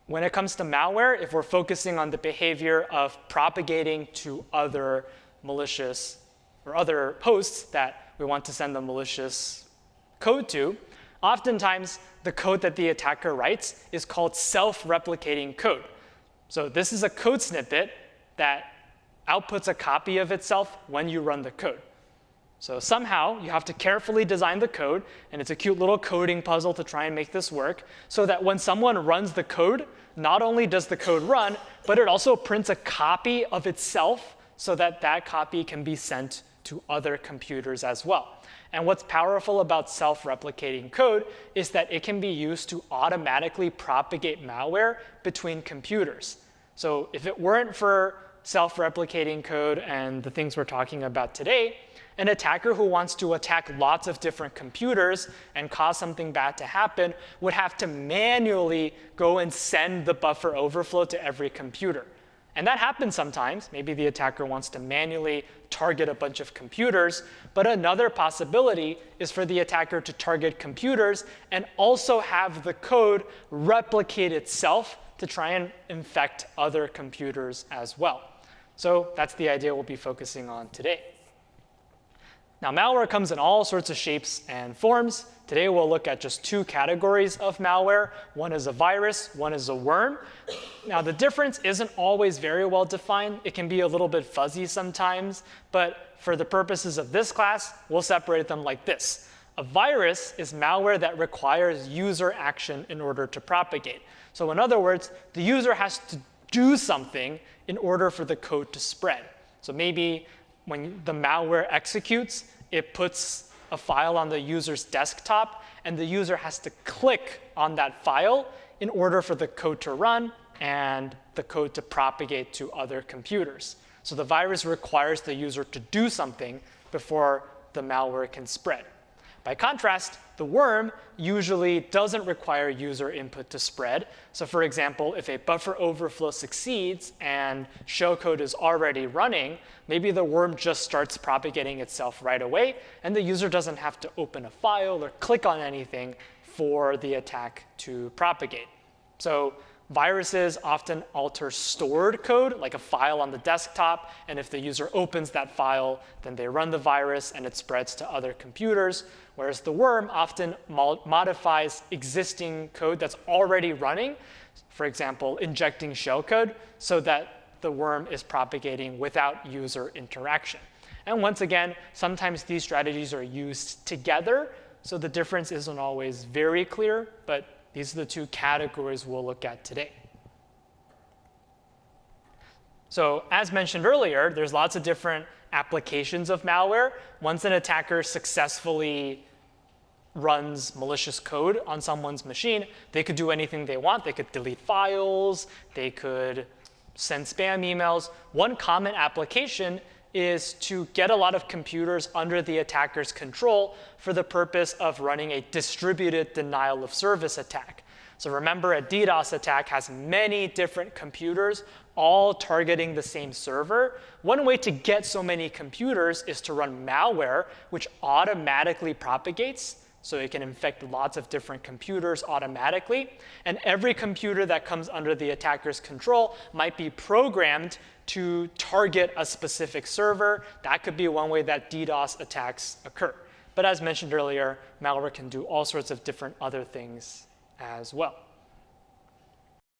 When it comes to malware, if we're focusing on the behavior of propagating to other malicious or other hosts that we want to send the malicious code to, oftentimes the code that the attacker writes is called self-replicating code. So this is a code snippet that outputs a copy of itself when you run the code. So somehow you have to carefully design the code, and it's a cute little coding puzzle to try and make this work, so that when someone runs the code, not only does the code run, but it also prints a copy of itself so that that copy can be sent to other computers as well. And what's powerful about self-replicating code is that it can be used to automatically propagate malware between computers. So if it weren't for self-replicating code and the things we're talking about today, an attacker who wants to attack lots of different computers and cause something bad to happen would have to manually go and send the buffer overflow to every computer. And that happens sometimes. Maybe the attacker wants to manually target a bunch of computers. But another possibility is for the attacker to target computers and also have the code replicate itself to try and infect other computers as well. So that's the idea we'll be focusing on today. Now, malware comes in all sorts of shapes and forms. Today, we'll look at just two categories of malware. One is a virus, one is a worm. Now, the difference isn't always very well defined. It can be a little bit fuzzy sometimes. But for the purposes of this class, we'll separate them like this. A virus is malware that requires user action in order to propagate. So in other words, the user has to do something in order for the code to spread. So maybe when the malware executes, it puts a file on the user's desktop, and the user has to click on that file in order for the code to run and the code to propagate to other computers. So the virus requires the user to do something before the malware can spread. By contrast, the worm usually doesn't require user input to spread. So for example, if a buffer overflow succeeds and shellcode is already running, maybe the worm just starts propagating itself right away, and the user doesn't have to open a file or click on anything for the attack to propagate. So viruses often alter stored code, like a file on the desktop, and if the user opens that file, then they run the virus and it spreads to other computers, whereas the worm often modifies existing code that's already running, for example, injecting shellcode, so that the worm is propagating without user interaction. And once again, sometimes these strategies are used together, so the difference isn't always very clear, but these are the two categories we'll look at today. So as mentioned earlier, there's lots of different applications of malware. Once an attacker successfully runs malicious code on someone's machine, they could do anything they want. They could delete files. They could send spam emails. One common application is to get a lot of computers under the attacker's control for the purpose of running a distributed denial of service attack. So remember, a DDoS attack has many different computers all targeting the same server. One way to get so many computers is to run malware, which automatically propagates. So it can infect lots of different computers automatically. And every computer that comes under the attacker's control might be programmed to target a specific server. That could be one way that DDoS attacks occur. But as mentioned earlier, malware can do all sorts of different other things as well.